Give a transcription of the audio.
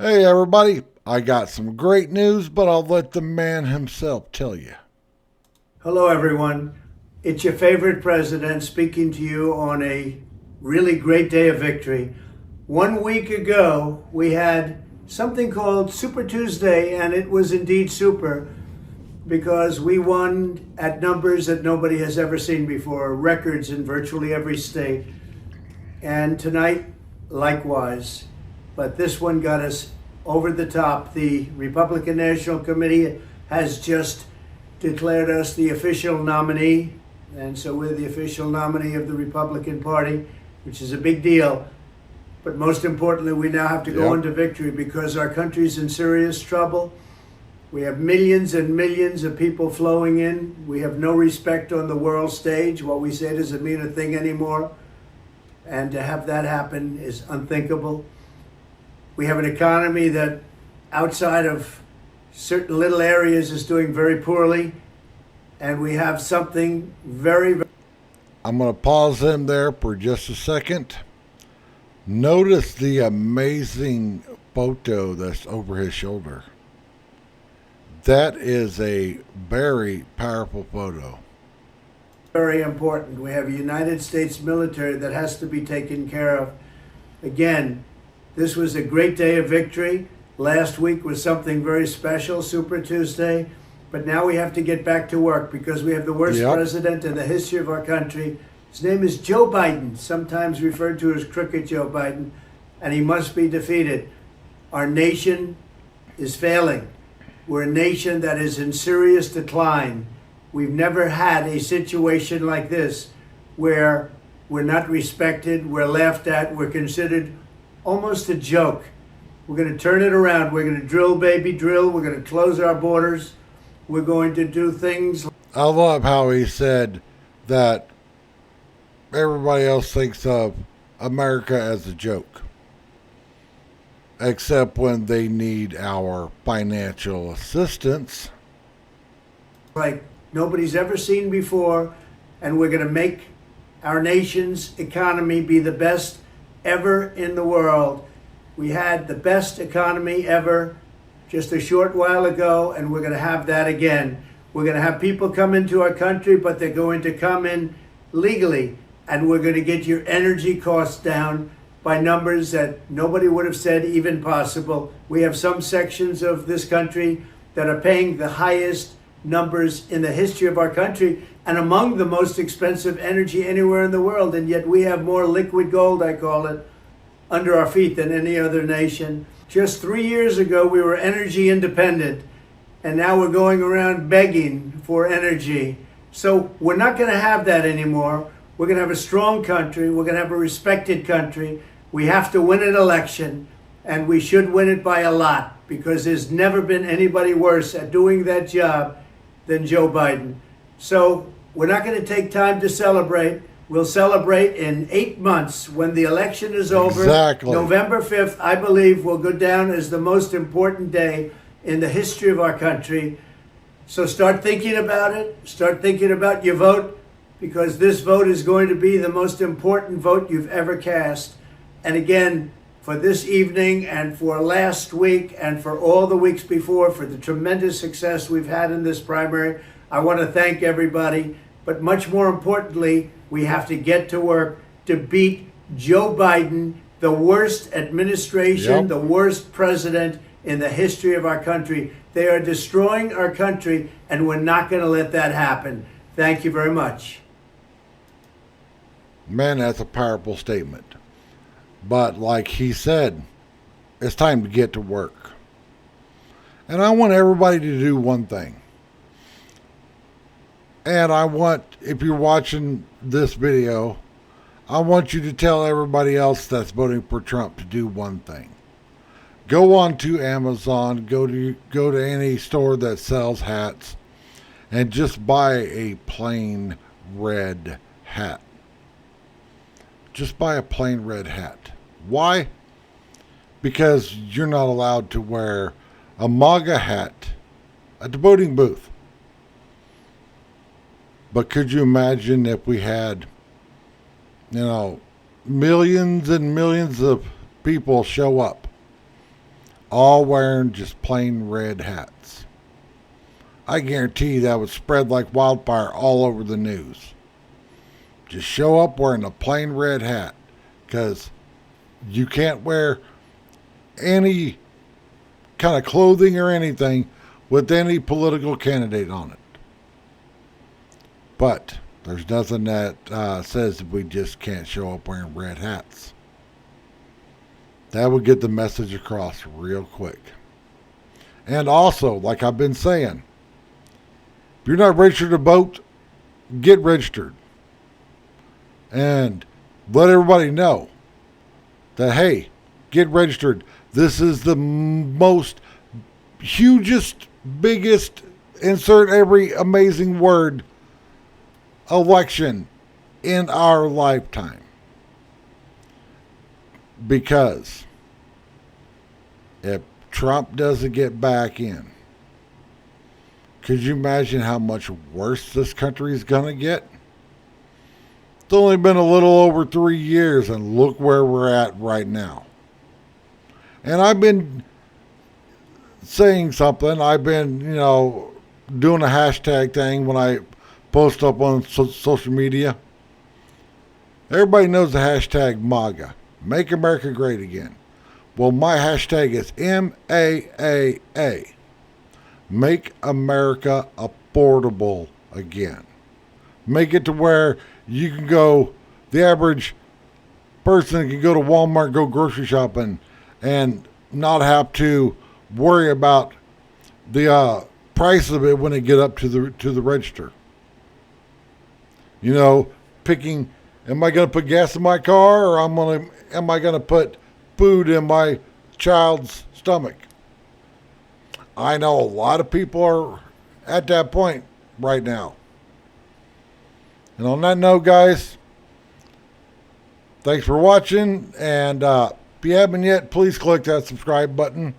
Hey everybody, I got some great news, but I'll let the man himself tell you. Hello, everyone. It's your favorite president speaking to you on a really great day of victory. 1 week ago, we had something called Super Tuesday, and it was indeed super because we won at numbers that nobody has ever seen before, records in virtually every state. And tonight, likewise. But this one got us over the top. The Republican National Committee has just declared us the official nominee, and so we're the official nominee of the Republican Party, which is a big deal. But most importantly, we now have to go on to victory because our country's in serious trouble. We have millions and millions of people flowing in. We have no respect on the world stage. What we say doesn't mean a thing anymore. And to have that happen is unthinkable. We have an economy that outside of certain little areas is doing very poorly, and we have something very. I'm going to pause him there for just a second. Notice the amazing photo that's over his shoulder. That is a very powerful photo. Very important. We have a United States military that has to be taken care of. Again, this was a great day of victory. Last week was something very special, Super Tuesday. But now we have to get back to work because we have the worst president in the history of our country. His name is Joe Biden, sometimes referred to as Crooked Joe Biden, and he must be defeated. Our nation is failing. We're a nation that is in serious decline. We've never had a situation like this where we're not respected, we're laughed at, we're considered almost a joke. We're going to turn it around. We're going to drill, baby, drill. We're going to close our borders. We're going to do things. I love how he said that everybody else thinks of America as a joke, except when they need our financial assistance. Like nobody's ever seen before, and we're going to make our nation's economy be the best ever in the world. We had the best economy ever just a short while ago, and we're going to have that again. We're going to have people come into our country, but they're going to come in legally, and we're going to get your energy costs down by numbers that nobody would have said even possible. We have some sections of this country that are paying the highest numbers in the history of our country and among the most expensive energy anywhere in the world, and yet we have more liquid gold, I call it, under our feet than any other nation. Just 3 years ago, we were energy independent, and now we're going around begging for energy. So we're not going to have that anymore. We're going to have a strong country. We're going to have a respected country. We have to win an election, and we should win it by a lot, because there's never been anybody worse at doing that job than Joe Biden. So we're not going to take time to celebrate. We'll celebrate in 8 months when the election is over. Exactly. November 5th, I believe, will go down as the most important day in the history of our country. So start thinking about it. Start thinking about your vote, because this vote is going to be the most important vote you've ever cast. And again, for this evening and for last week and for all the weeks before, for the tremendous success we've had in this primary, I want to thank everybody. But much more importantly, we have to get to work to beat Joe Biden, the worst administration, the worst president in the history of our country. They are destroying our country, and we're not going to let that happen. Thank you very much. Man, that's a powerful statement. But like he said, it's time to get to work. And I want everybody to do one thing. And I want, if you're watching this video, I want you to tell everybody else that's voting for Trump to do one thing. Go on to Amazon, go to any store that sells hats, and just buy a plain red hat. Just buy a plain red hat. Why? Because you're not allowed to wear a MAGA hat at the voting booth. But could you imagine if we had, millions and millions of people show up all wearing just plain red hats. I guarantee that would spread like wildfire all over the news. Just show up wearing a plain red hat, because you can't wear any kind of clothing or anything with any political candidate on it. But there's nothing that says we just can't show up wearing red hats. That would get the message across real quick. And also, like I've been saying, if you're not registered to vote, get registered. And let everybody know that, hey, get registered. This is the most hugest, biggest, insert every amazing word, election in our lifetime. Because if Trump doesn't get back in, could you imagine how much worse this country is going to get? It's only been a little over 3 years, and look where we're at right now. And I've been saying something. I've been, doing a hashtag thing when I post up on social media. Everybody knows the hashtag MAGA. Make America Great Again. Well, my hashtag is MAAA. Make America affordable again. Make it to where you can go, the average person can go to Walmart, go grocery shopping, and not have to worry about the price of it when they get up to the register. Picking, am I going to put gas in my car, or am I going to put food in my child's stomach? I know a lot of people are at that point right now. And on that note, guys, thanks for watching. And if you haven't yet, please click that subscribe button.